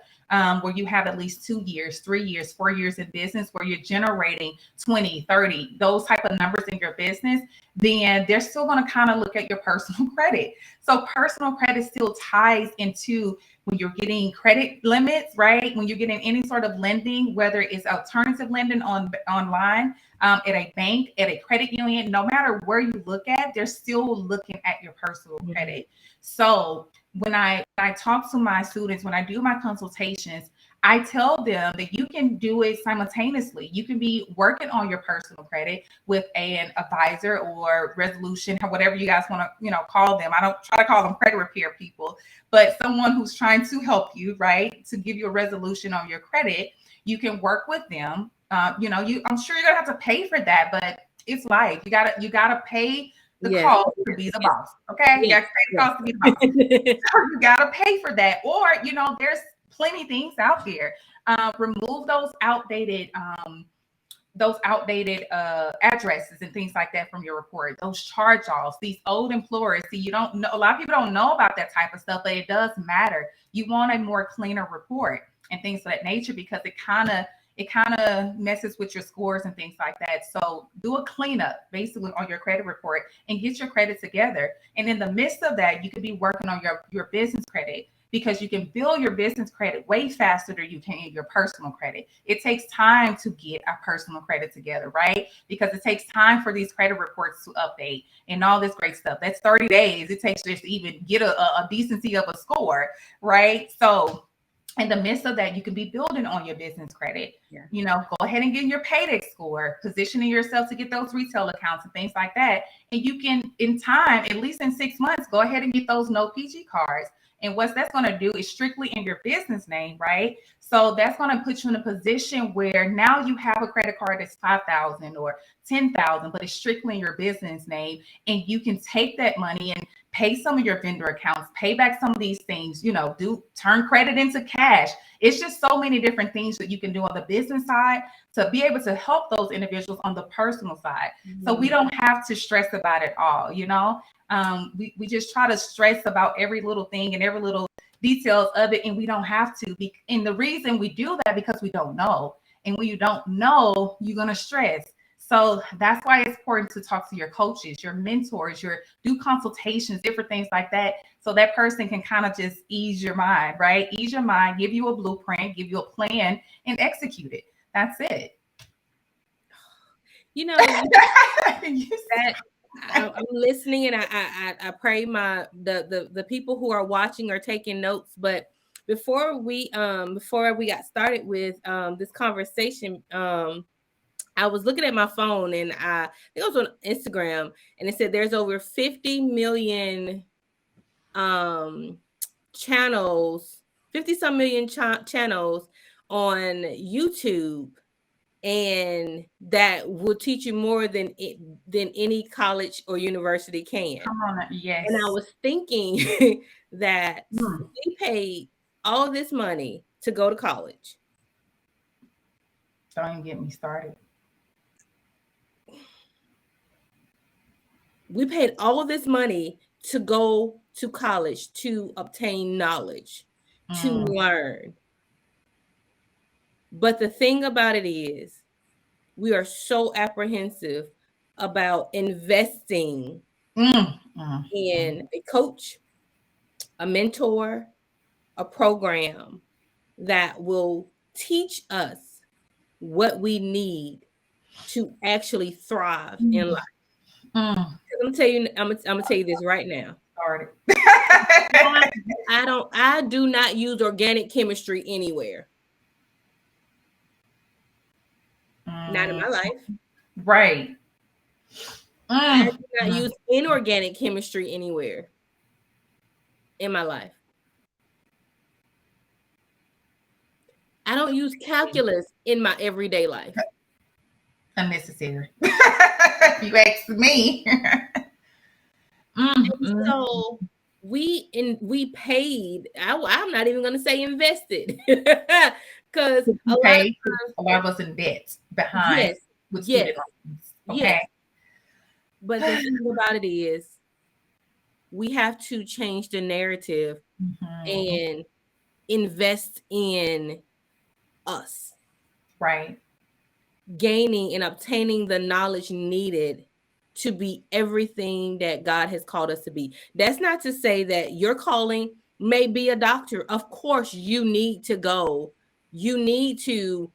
where you have at least 2 years, 3 years, 4 years in business where you're generating 20, 30, those type of numbers in your business, then they're still going to kind of look at your personal credit. So personal credit still ties into when you're getting credit limits, right? When you're getting any sort of lending, whether it's alternative lending online, at a bank, at a credit union, no matter where you look at, they're still looking at your personal Mm-hmm. credit. So when I talk to my students, when I do my consultations, I tell them that you can do it simultaneously. You can be working on your personal credit with an advisor or resolution, whatever you guys want to, call them. I don't try to call them credit repair people, but someone who's trying to help you, right, to give you a resolution on your credit. You can work with them. I'm sure you're gonna have to pay for that, but it's life. You gotta pay the Yes, cost to yes, be the yes, boss. Okay, you yes, got to pay the yes. cost to be the boss. You got to pay for that. Or, there's plenty of things out there. Remove those outdated addresses and things like that from your report. Those charge-offs, these old employers. See, you don't know. A lot of people don't know about that type of stuff, but it does matter. You want a more cleaner report and things of that nature because it kind of messes with your scores and things like that. So do a cleanup basically on your credit report and get your credit together. And in the midst of that, you could be working on your business credit. because you can build your business credit way faster than you can your personal credit. It takes time to get our personal credit together, right? Because it takes time for these credit reports to update and all this great stuff. That's 30 days it takes just to even get a decency of a score, right? So in the midst of that, you can be building on your business credit. Yeah. You know, go ahead and get your payday score, positioning yourself to get those retail accounts and things like that. And you can, in time, at least in 6 months, go ahead and get those no PG cards. And what that's going to do is strictly in your business name, right? So that's going to put you in a position where now you have a credit card that's 5,000 or 10,000, but it's strictly in your business name, and you can take that money and pay some of your vendor accounts, pay back some of these things, you know, turn credit into cash. It's just so many different things that you can do on the business side to be able to help those individuals on the personal side. Mm-hmm. So we don't have to stress about it all, you know. We just try to stress about every little thing and every little details of it, and we don't have to. And the reason we do that because we don't know. And when you don't know, you're going to stress. So that's why it's important to talk to your coaches, your mentors, do consultations, different things like that. So that person can kind of just ease your mind, right? Ease your mind, give you a blueprint, give you a plan, and execute it. That's it. You know, I'm listening, and I pray the people who are watching are taking notes. But before we got started with this conversation, I was looking at my phone, and I think it was on Instagram, and it said there's over 50 million channels, 50-some million channels on YouTube, and that will teach you more than any college or university can. Come on, yes. And I was thinking that we paid all this money to go to college. Don't even get me started. We paid all of this money to go to college to obtain knowledge, to learn. But the thing about it is, we are so apprehensive about investing in a coach, a mentor, a program that will teach us what we need to actually thrive in life. I'm gonna tell you this right now. I do not use organic chemistry anywhere. Not in my life. Right. I do not use inorganic chemistry anywhere in my life. I don't use calculus in my everyday life. Unnecessary. You asked me. So we paid. I'm not even going to say invested, because a lot of us in debt behind. Yes. But the thing about it is, we have to change the narrative and invest in us. Right. Gaining and obtaining the knowledge needed to be everything that God has called us to be. That's not to say that your calling may be a doctor. Of course, you need to go. You need to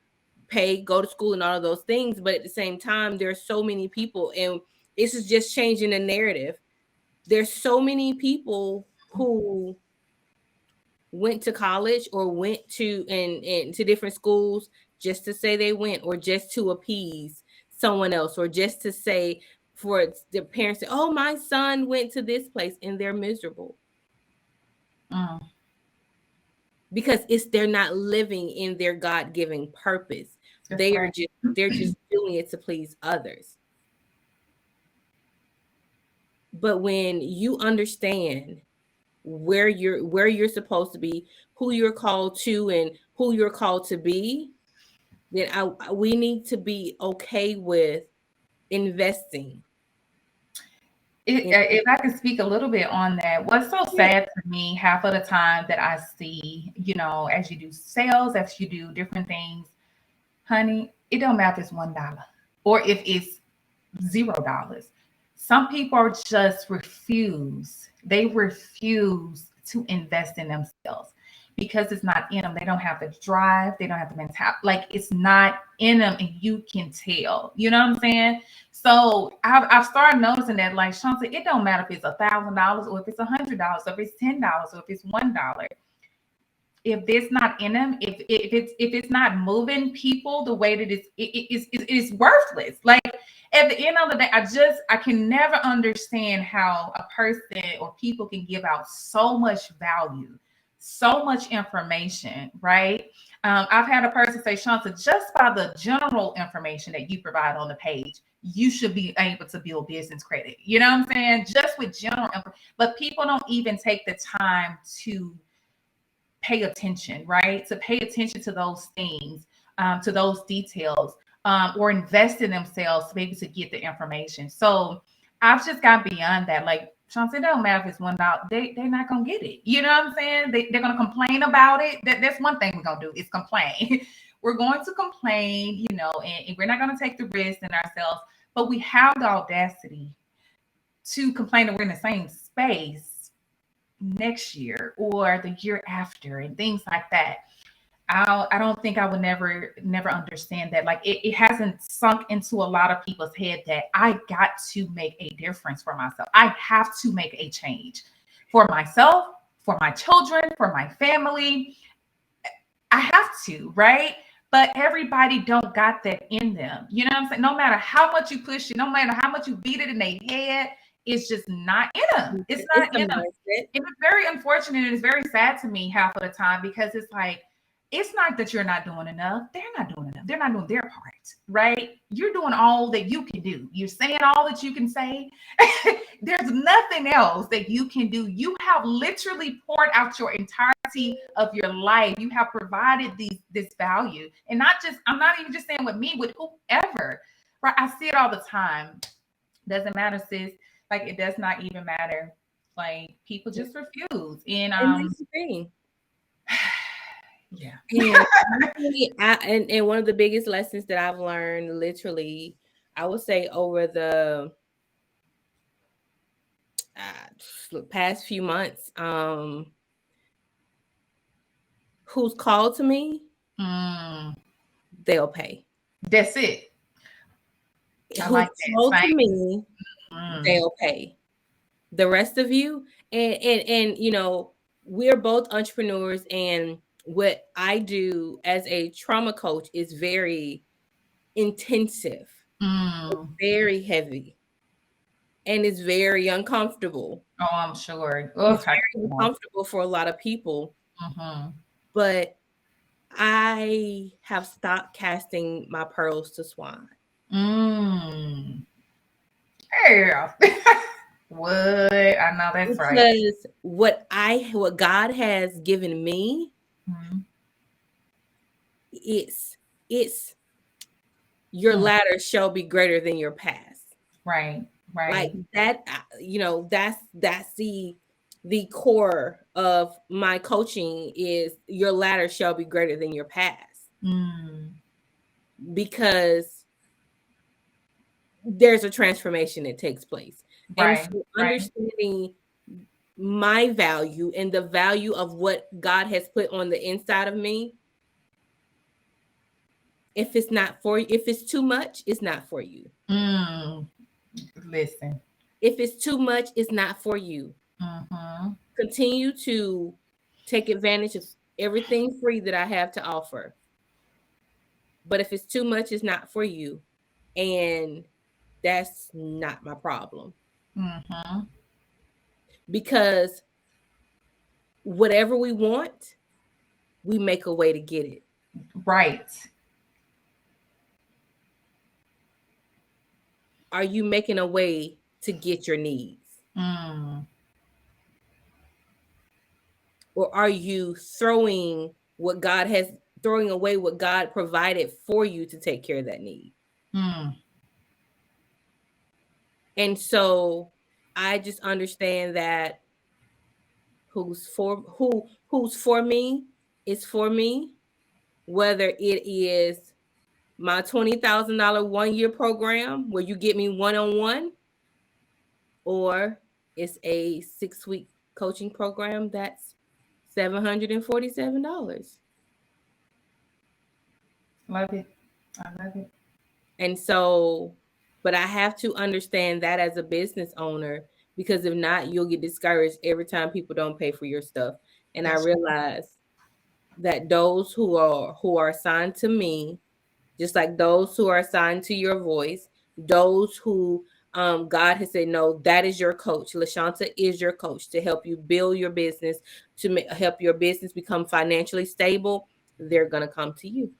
go to school and all of those things. But at the same time, there's so many people, and this is just changing the narrative. There's so many people who went to college or went to and to different schools just to say they went, or just to appease someone else, or just to say, for the parents say, oh, my son went to this place, and they're miserable. Because they're not living in their God-given purpose. They're just doing it to please others. But when you understand where you're supposed to be, who you're called to, and who you're called to be, then we need to be okay with investing. If I can speak a little bit on that, what's so sad to me half of the time that I see, you know, as you do sales, as you do different things, honey, it don't matter if it's $1 or if it's $0. Some people just refuse. They refuse to invest in themselves because it's not in them. They don't have the drive. They don't have the mentality. Like it's not in them, and you can tell. You know what I'm saying? So I've started noticing that, like Shanta, it don't matter if it's $1,000 or if it's $100 or if it's $10 or if it's $1. If it's not in them, if it's not moving people the way that it's worthless. Like at the end of the day, I can never understand how a person or people can give out so much value, so much information, right? I've had a person say, Shanta, just by the general information that you provide on the page, you should be able to build business credit. You know what I'm saying? Just with general info, but people don't even take the time to pay attention, right? To pay attention to those things, to those details, or invest in themselves to be able to get the information. So I've just got beyond that. Like Chauncey, it don't matter if it's $1, they're not gonna get it. You know what I'm saying? They're gonna complain about it. That's one thing we're gonna do is complain. We're going to complain, you know, and we're not gonna take the risk in ourselves, but we have the audacity to complain that we're in the same space next year or the year after and things like that. I don't think I would never understand that. Like it hasn't sunk into a lot of people's head that I got to make a difference for myself. I have to make a change for myself, for my children, for my family. I have to, right? But everybody don't got that in them. You know what I'm saying? No matter how much you push it, no matter how much you beat it in their head, it's just not in them. It's not in them. It's very unfortunate and it's very sad to me half of the time because it's like, it's not that you're not doing enough. They're not doing enough. They're not doing their part, right? You're doing all that you can do. You're saying all that you can say. There's nothing else that you can do. You have literally poured out your entirety of your life. You have provided this value. And not just, I'm not even just saying with me, with whoever, right? I see it all the time. Doesn't matter, sis. Like it does not even matter. Like people just refuse. And yeah. And one of the biggest lessons that I've learned, literally, I would say over the past few months, who's called to me, they'll pay. That's it. Who's like called to me, they'll pay. The rest of you, and you know, we're both entrepreneurs, and what I do as a trauma coach is very intensive, very heavy, and it's very uncomfortable. Oh, I'm sure. It's very uncomfortable for a lot of people. But I have stopped casting my pearls to swine. Yeah. What? I know that's right. Because what God has given me, it's your latter shall be greater than your past. Right. Like that, you know, that's the core of my coaching is your latter shall be greater than your past. Because there's a transformation that takes place. And so understanding my value and the value of what God has put on the inside of me, if it's not for you, if it's too much, it's not for you. Listen. If it's too much, it's not for you. Continue to take advantage of everything free that I have to offer. But if it's too much, it's not for you. And that's not my problem. Because whatever we want, we make a way to get it. Right. Are you making a way to get your needs? Or are you throwing away what God provided for you to take care of that need? And so I just understand that who's for me is for me, whether it is my $20,000 1-year program where you get me one-on-one, or it's a 6-week coaching program that's $747. Love it. I love it. And so, but I have to understand that as a business owner, because if not, you'll get discouraged every time people don't pay for your stuff. And I That's realize that those who are assigned to me, just like those who are assigned to your voice, those who God has said, no, that is your coach. Lashanta is your coach to help you build your business, to help your business become financially stable. They're gonna come to you,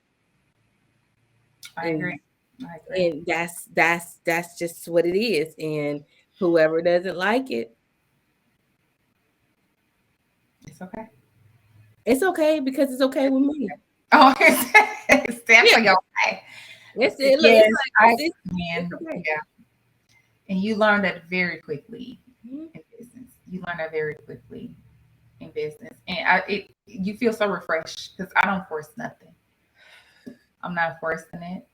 I and agree. I agree. and that's just what it is. And whoever doesn't like it, It's okay. it's okay because it's okay with me. Oh, it's Yeah, definitely okay. look, Yes, it's man, okay. yeah. And you learn that very quickly Mhm. in business. You learn that very quickly in business, and you feel so refreshed because I don't force nothing. I'm not forcing it,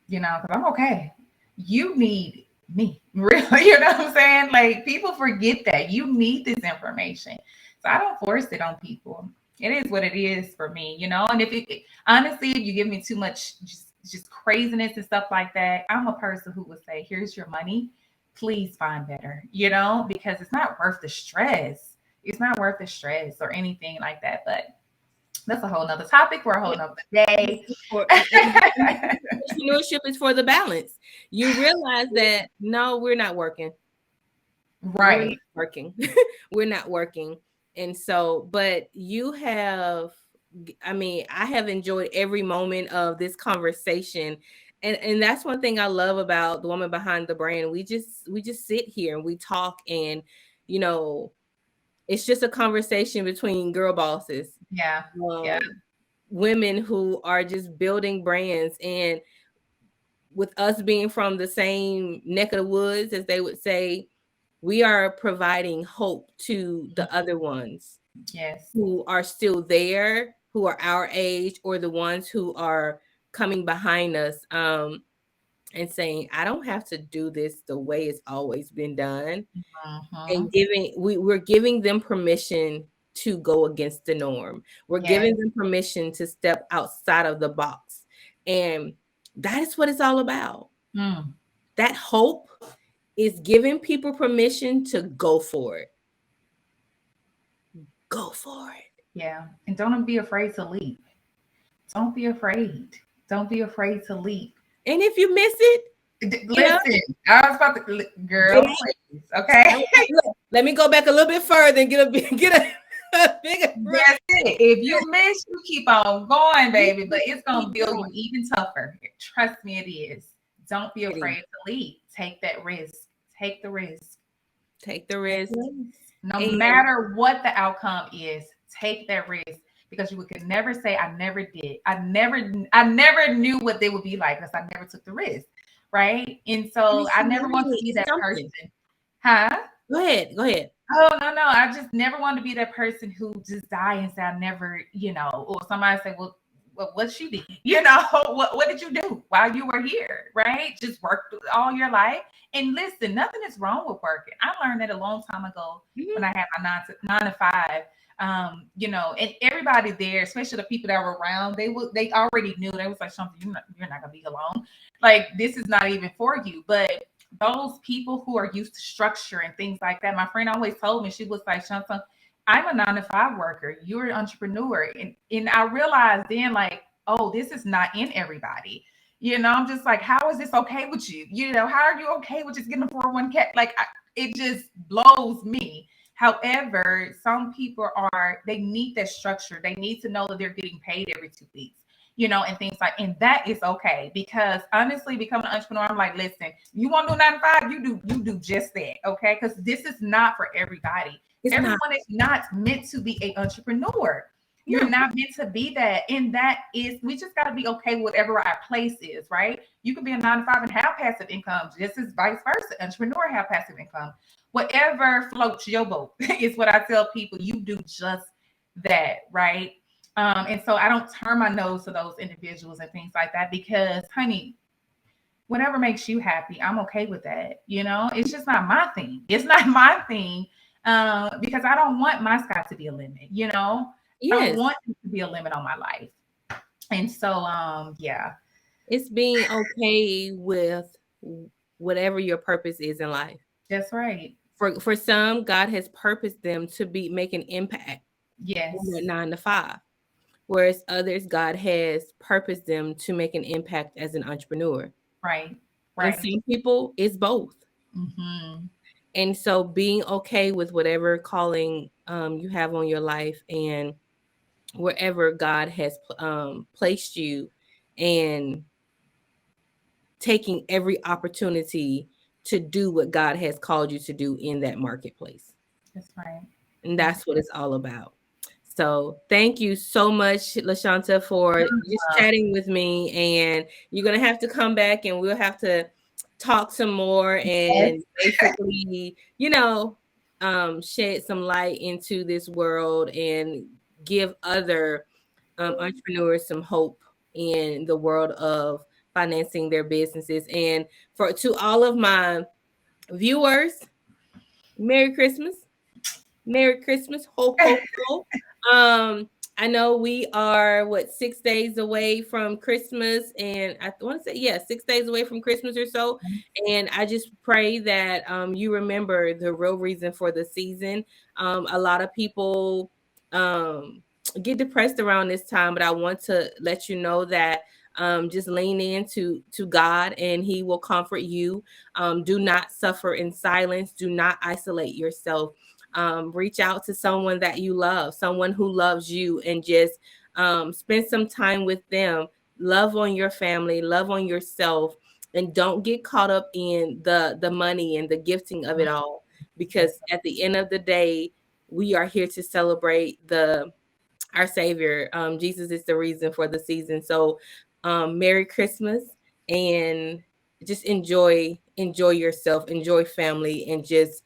because I'm okay. You need me, really. You know what I'm saying? Like people forget that you need this information, so I don't force it on people. It is what it is for me. And honestly, if you give me too much just craziness and stuff like that, I'm a person who would say, "Here's your money. Please find better," because it's not worth the stress. It's not worth the stress or anything like that. But that's a whole nother topic for a whole nother day. Entrepreneurship is for the balance. You realize that no, we're not working. We're not Right. working. We're not working. And so, but you have, I mean, I have enjoyed every moment of this conversation. And that's one thing I love about the woman behind the brand. We just sit here and we talk, and you know, it's just a conversation between girl bosses. Yeah. Yeah. Um, Women who are just building brands, and with us being from the same neck of the woods, as they would say, we are providing hope to the other ones Yes. who are still there, who are our age, or the ones who are coming behind us, and saying, I don't have to do this the way it's always been done. Mm-hmm. And we're giving them permission to go against the norm. We're Yes. giving them permission to step outside of the box. And that is what it's all about. Mm. That hope is giving people permission to go for it. Go for it. Yeah. And don't be afraid to leap. Don't be afraid. Don't be afraid to leap. And if you miss it, get up, Listen, I was about to, get girl, up. please. Okay. Look, let me go back a little bit further and get a bigger That's it. If you miss, you keep on going, baby. But it's going to build you even tougher. Trust me, it is. Don't be afraid to leap. Take that risk. Take the risk. Take the risk. No And matter what the outcome is, take that risk because you could never say I never did. I never knew what they would be like because I never took the risk, right? And so it's I never want to money. be It's that something. person. Huh? Go ahead. Go ahead. Oh no. I just never want to be that person who just die and say I never, or somebody say, well, what she did, what did you do while you were here, right? Just work all your life. And listen, nothing is wrong with working. I learned that a long time ago when I had my nine to five. And everybody there, especially the people that were around, they already knew. They was like, something you're not gonna be alone. Like this is not even for you. But those people who are used to structure and things like that, my friend always told me, she was like, Shanta, I'm a 9 to 5 worker. You're an entrepreneur. And I realized then, like, oh, this is not in everybody. I'm just like, how is this okay with you? How are you okay with just getting a 401k? Like, it just blows me. However, some people they need that structure. They need to know that they're getting paid every 2 weeks, and things and that is okay. Because honestly, becoming an entrepreneur, I'm like, listen, you want to do 9 to 5, you do just that, okay? Because this is not for everybody. It's not. Everyone is not meant to be an entrepreneur. You're No. not meant to be that. And that is, we just got to be okay with whatever our place is, right? You can be a 9 to 5 and have passive income, just as vice versa. Entrepreneur have passive income. Whatever floats your boat is what I tell people. You do just that, right? And so I don't turn my nose to those individuals and things like that because, honey, whatever makes you happy, I'm okay with that. It's just not my thing. It's not my thing because I don't want my sky to be a limit. I don't Yes. want it to be a limit on my life. And so, yeah. It's being okay with whatever your purpose is in life. That's right. For some, God has purposed them to be make an impact Yes. in their 9 to 5. Whereas others, God has purposed them to make an impact as an entrepreneur. Right. And some people, it's both. Mm-hmm. And so being okay with whatever calling you have on your life and wherever God has placed you, and taking every opportunity to do what God has called you to do in that marketplace. That's right. And that's what it's all about. So thank you so much, Lashanta, for just chatting with me. And you're going to have to come back and we'll have to talk some more and basically, shed some light into this world and give other entrepreneurs some hope in the world of financing their businesses. And to all of my viewers, Merry Christmas. Merry Christmas. Ho, ho, ho. I know we are 6 days away from Christmas, and I want to say 6 days away from Christmas or so. And I just pray that you remember the real reason for the season. A lot of people get depressed around this time, but I want to let you know that just lean into God and He will comfort you. Do not suffer in silence. Do not isolate yourself. Reach out to someone that you love, someone who loves you, and just spend some time with them. Love on your family, love on yourself, and don't get caught up in the money and the gifting of it all. Because at the end of the day, we are here to celebrate our Savior. Jesus is the reason for the season. So, Merry Christmas, and just enjoy yourself, enjoy family, and just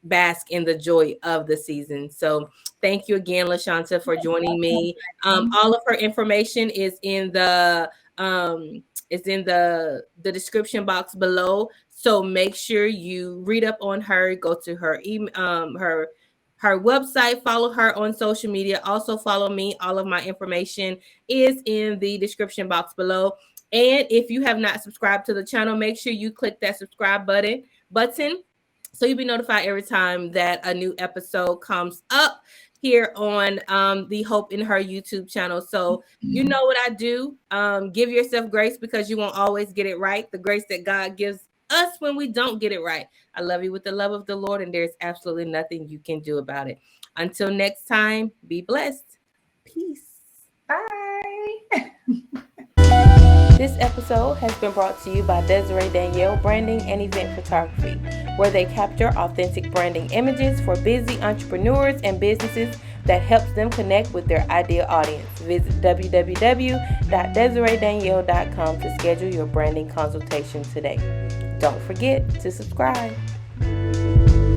bask in the joy of the season. So thank you again, Lashanta, for joining me. All of her information is in the description box below. So make sure you read up on her, go to her her website, follow her on social media. Also follow me. All of my information is in the description box below. And if you have not subscribed to the channel, make sure you click that subscribe button so you'll be notified every time that a new episode comes up here on the Hope in Her YouTube channel. So you know what I do. Give yourself grace, because you won't always get it right. The grace that God gives us when we don't get it right. I love you with the love of the Lord, and there's absolutely nothing you can do about it. Until next time, be blessed. Peace. Bye. This episode has been brought to you by Desiree Danielle Branding and Event Photography, where they capture authentic branding images for busy entrepreneurs and businesses that helps them connect with their ideal audience. Visit www.desireedanielle.com to schedule your branding consultation today. Don't forget to subscribe.